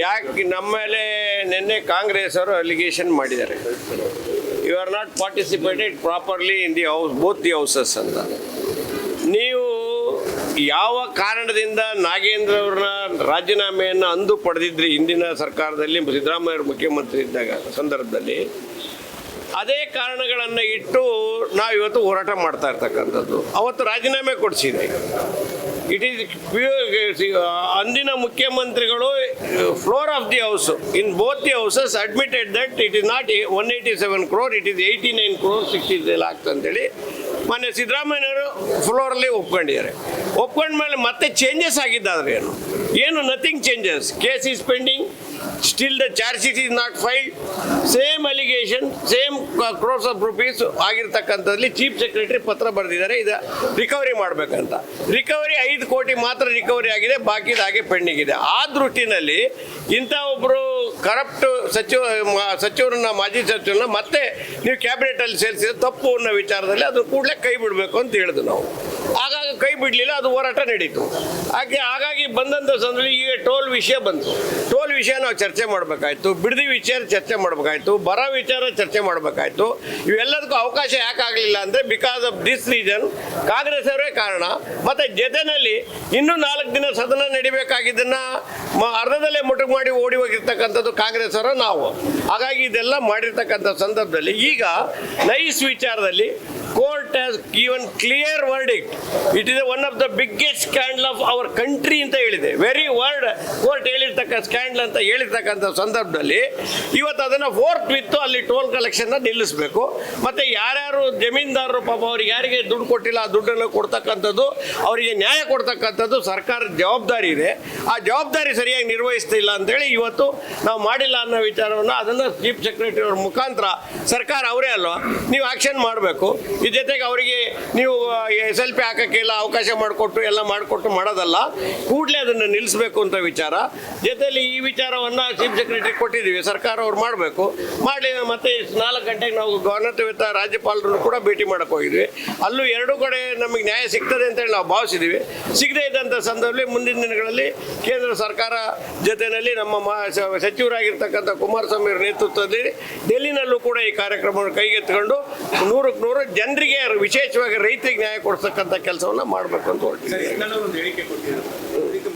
ಯಾಕೆ ನಮ್ಮ ಮೇಲೆ ನಿನ್ನೆ ಕಾಂಗ್ರೆಸ್ ಅವರು ಅಲಿಗೇಷನ್ ಮಾಡಿದ್ದಾರೆ, you are not participated properly in the house, both the houses ಅಂತ. ನೀವು ಯಾವ ಕಾರಣದಿಂದ ನಾಗೇಂದ್ರ ಅವ್ರನ್ನ ರಾಜೀನಾಮೆಯನ್ನು ಅಂದು ಪಡೆದಿದ್ರಿ ಹಿಂದಿನ ಸರ್ಕಾರದಲ್ಲಿ ಸಿದ್ದರಾಮಯ್ಯ ಅವರು ಮುಖ್ಯಮಂತ್ರಿ ಇದ್ದಾಗ ಸಂದರ್ಭದಲ್ಲಿ, ಅದೇ ಕಾರಣಗಳನ್ನು ಇಟ್ಟು ನಾವು ಇವತ್ತು ಹೋರಾಟ ಮಾಡ್ತಾ ಇರ್ತಕ್ಕಂಥದ್ದು. ಅವತ್ತು ರಾಜೀನಾಮೆ ಕೊಡಿಸಿದೆ. ಇಟ್ ಈಸ್ ಅಂದಿನ ಮುಖ್ಯಮಂತ್ರಿಗಳು floor of the house in both the houses admitted that it is not 187 crore, it is 89 crore 63 lakhs ಅಂತೇಳಿ ಮೊನ್ನೆ ಸಿದ್ದರಾಮಯ್ಯವರು ಫ್ಲೋರಲ್ಲಿ ಒಪ್ಕೊಂಡಿದ್ದಾರೆ. ಒಪ್ಕೊಂಡ್ಮೇಲೆ ಮತ್ತೆ ಚೇಂಜಸ್ ಆಗಿದ್ದಾದ್ರೆ ಏನು nothing changes. Case is pending, still the charge sheet is not filed, same allegation, same crores of rupees ಆಗಿರ್ತಕ್ಕಂಥದ್ರಲ್ಲಿ chief secretary ಪತ್ರ ಬರೆದಿದ್ದಾರೆ ಇದು recovery ಮಾಡಬೇಕಂತ. ರಿಕವರಿ 5 ಕೋಟಿ ಮಾತ್ರ ರಿಕವರಿ ಆಗಿದೆ, ಬಾಕಿದ ಹಾಗೆ ಪೆಂಡಿಂಗ್ ಇದೆ. ಆ ದೃಷ್ಟಿನಲ್ಲಿ ಇಂಥ ಒಬ್ಬರು ಕರಪ್ಟ್ ಸಚಿವರನ್ನ ಮಾಜಿ ಸಚಿವರನ್ನ ಮತ್ತೆ ನೀವು ಕ್ಯಾಬಿನೆಟಲ್ಲಿ ಸೇರಿಸಿದ ತಪ್ಪು ಅನ್ನೋ ವಿಚಾರದಲ್ಲಿ ಅದು ಕೂಡಲೇ ಕೈ ಬಿಡಬೇಕು ಅಂತ ಹೇಳಿದ್ವಿ ನಾವು. ಆಗಾಗ ಕೈ ಬಿಡಲಿಲ್ಲ, ಅದು ಹೋರಾಟ ನಡೀತು. ಹಾಗಾಗಿ ಬಂದಂಥ ಸಂದರ್ಭದಲ್ಲಿ ಈಗ ಟೋಲ್ ವಿಷಯ ಬಂತು. ಟೋಲ್ ವಿಷಯ ನಾವು ಚರ್ಚೆ ಮಾಡಬೇಕಾಯ್ತು, ಬಿಡದಿ ವಿಚಾರ ಚರ್ಚೆ ಮಾಡಬೇಕಾಯ್ತು, ಬರ ವಿಚಾರ ಚರ್ಚೆ ಮಾಡಬೇಕಾಯ್ತು. ಇವೆಲ್ಲದಕ್ಕೂ ಅವಕಾಶ ಯಾಕಾಗಲಿಲ್ಲ ಅಂದರೆ because of this reason Congress ಅವರೇ ಕಾರಣ. ಮತ್ತು ಜೊತೆಯಲ್ಲಿ ಇನ್ನೂ 4 ದಿನ ಸದನ ನಡಿಬೇಕಾಗಿದ್ದನ್ನು ಅರ್ಧದಲ್ಲೇ ಮುಟುಕು ಮಾಡಿ ಓಡಿ ಹೋಗಿರ್ತಕ್ಕಂಥದ್ದು ಕಾಂಗ್ರೆಸ್ ಅವರ ನಾವು. ಹಾಗಾಗಿ ಇದೆಲ್ಲ ಮಾಡಿರ್ತಕ್ಕಂಥ ಸಂದರ್ಭದಲ್ಲಿ ಈಗ ನೈಸ್ ವಿಚಾರದಲ್ಲಿ court has given clear verdict. It is one of the biggest scandal of our country ಅಂತ ಹೇಳಿದೆ. ವೆರಿ ವರ್ಡ್ ಕೋರ್ಟ್ ಸ್ಕ್ಯಾಂಡಲ್ ಅಂತ ಹೇಳಿರ್ತಕ್ಕಂಥ ಸಂದರ್ಭದಲ್ಲಿ ಇವತ್ತು ಅದನ್ನು ಫೋರ್ತ್ ವಿತ್ತು ಅಲ್ಲಿ ಟೋಲ್ ಕಲೆಕ್ಷನ್ನ ನಿಲ್ಲಿಸಬೇಕು. ಮತ್ತು ಯಾರ್ಯಾರು ಜಮೀನ್ದಾರರು ಪಾಪ ಅವ್ರಿಗೆ ಯಾರಿಗೆ ದುಡ್ಡು ಕೊಟ್ಟಿಲ್ಲ ಆ ದುಡ್ಡನ್ನು ಕೊಡ್ತಕ್ಕಂಥದ್ದು, ಅವರಿಗೆ ನ್ಯಾಯ ಕೊಡ್ತಕ್ಕಂಥದ್ದು ಸರ್ಕಾರದ ಜವಾಬ್ದಾರಿ ಇದೆ. ಆ ಜವಾಬ್ದಾರಿ ಸರಿಯಾಗಿ ನಿರ್ವಹಿಸ್ತಿಲ್ಲ ಅಂತೇಳಿ ಇವತ್ತು ನಾವು ಮಾಡಿಲ್ಲ ಅನ್ನೋ ವಿಚಾರವನ್ನು ಅದನ್ನು ಚೀಫ್ ಸೆಕ್ರೆಟರಿ ಅವ್ರ ಮುಖಾಂತರ ಸರ್ಕಾರ ಅವರೇ ಅಲ್ವಾ ನೀವು ಆ್ಯಕ್ಷನ್ ಮಾಡಬೇಕು. ಈ ಜೊತೆಗೆ ಅವರಿಗೆ ನೀವು SLP ಹಾಕೋಕ್ಕೆಲ್ಲ ಅವಕಾಶ ಮಾಡಿಕೊಟ್ಟು ಎಲ್ಲ ಮಾಡಿಕೊಟ್ಟು ಮಾಡೋದಲ್ಲ, ಕೂಡಲೇ ಅದನ್ನು ನಿಲ್ಲಿಸಬೇಕು ಅಂತ ವಿಚಾರ. ಜೊತೆಯಲ್ಲಿ ಈ ವಿಚಾರವನ್ನು ಚೀಫ್ ಸೆಕ್ರೆಟರಿ ಕೊಟ್ಟಿದ್ದೀವಿ, ಸರ್ಕಾರ ಅವ್ರು ಮಾಡಬೇಕು. ಮಾಡಿ ಮತ್ತೆ 4 ಗಂಟೆಗೆ ನಾವು ಗೌರವಾನ್ವಿತ ರಾಜ್ಯಪಾಲರನ್ನು ಕೂಡ ಭೇಟಿ ಮಾಡೋಕ್ಕೆ ಹೋಗಿದ್ವಿ. ಅಲ್ಲೂ 2 ಕಡೆ ನಮಗೆ ನ್ಯಾಯ ಸಿಗ್ತದೆ ಅಂತೇಳಿ ನಾವು ಭಾವಿಸಿದ್ದೀವಿ. ಸಿಗದೇ ಇದ್ದಂಥ ಸಂದರ್ಭದಲ್ಲಿ ಮುಂದಿನ ದಿನಗಳಲ್ಲಿ ಕೇಂದ್ರ ಸರ್ಕಾರ ಜೊತೆಯಲ್ಲಿ ನಮ್ಮ ಸಚಿವರಾಗಿರ್ತಕ್ಕಂಥ ಕುಮಾರಸ್ವಾಮಿ ಅವರ ನೇತೃತ್ವದಲ್ಲಿ ಡೆಲ್ಲಿನಲ್ಲೂ ಕೂಡ ಈ ಕಾರ್ಯಕ್ರಮವನ್ನು ಕೈಗೆತ್ತಿಕೊಂಡು 100ಕ್ಕೆ 100 ಜನರಿಗೆ ವಿಶೇಷವಾಗಿ ರೈತರಿಗೆ ನ್ಯಾಯ ಕೊಡಿಸ್ತಕ್ಕಂಥ ಕೆಲಸವನ್ನು ಮಾಡಬೇಕು ಅಂತ ಹೊರಟಿದ್ದೀವಿ.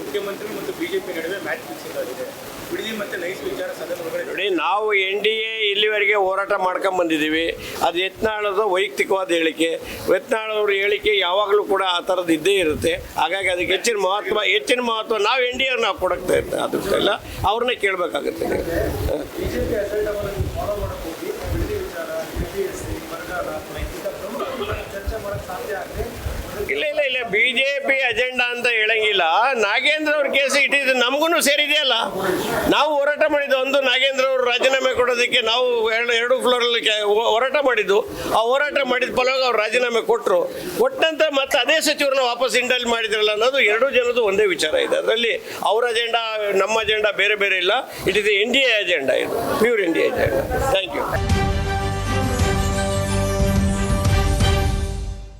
ಮುಖ್ಯಮಂತ್ರಿ ಮತ್ತು ಬಿಜೆಪಿ ನಡುವೆ ಮ್ಯಾಚ್ ಫಿಕ್ಸಿಂಗ್ ಆಗಿದೆ. ಬಿಡದಿ ಮತ್ತು ನೈಸ್ ವಿಚಾರ ಸದನ ನೋಡಿ, ನಾವು NDA ಇಲ್ಲಿವರೆಗೆ ಹೋರಾಟ ಮಾಡ್ಕೊಂಡು ಬಂದಿದ್ದೀವಿ. ಅದು ಯತ್ನಾಳದ ವೈಯಕ್ತಿಕವಾದ ಹೇಳಿಕೆ. ಯತ್ನಾಳವ್ರ ಹೇಳಿಕೆ ಯಾವಾಗಲೂ ಕೂಡ ಆ ಥರದ್ದು ಇದ್ದೇ ಇರುತ್ತೆ. ಹಾಗಾಗಿ ಅದಕ್ಕೆ ಹೆಚ್ಚಿನ ಮಹತ್ವ ನಾವು NDA ನಾವು ಕೊಡಕ್ತಾ ಇರ್ತೇವೆ. ಅದಕ್ಕೆಲ್ಲ ಅವ್ರನ್ನೇ ಕೇಳಬೇಕಾಗುತ್ತೆ. ಇಲ್ಲ BJP ಅಜೆಂಡಾ ಅಂತ ಹೇಳಂಗಿಲ್ಲ. ನಾಗೇಂದ್ರ ಅವ್ರ ಕೇಸ್ ಇಟ್ ಇಸ್ ನಮಗೂ ಸೇರಿದೆಯಲ್ಲ. ನಾವು ಹೋರಾಟ ಮಾಡಿದ್ದು ಒಂದು ನಾಗೇಂದ್ರ ಅವರು ರಾಜೀನಾಮೆ ಕೊಡೋದಕ್ಕೆ ನಾವು 2 ಫ್ಲೋರಲ್ಲಿ ಹೋರಾಟ ಮಾಡಿದ್ದು. ಆ ಹೋರಾಟ ಮಾಡಿದ ಫಲವಾಗಿ ಅವ್ರು ರಾಜೀನಾಮೆ ಕೊಟ್ಟಂತ ಮತ್ತೆ ಅದೇ ಸಚಿವರನ್ನ ವಾಪಸ್ ಇಂಡಲ್ ಮಾಡಿದ್ರಲ್ಲ ಅನ್ನೋದು 2 ಜನದ್ದು ಒಂದೇ ವಿಚಾರ ಇದೆ. ಅದರಲ್ಲಿ ಅವ್ರ ಅಜೆಂಡಾ ನಮ್ಮ ಅಜೆಂಡಾ ಬೇರೆ ಬೇರೆ ಇಲ್ಲ. ಇಟ್ ಇಸ್ NDA ಅಜೆಂಡಾ, ಇದು pure NDA agenda. Thank you.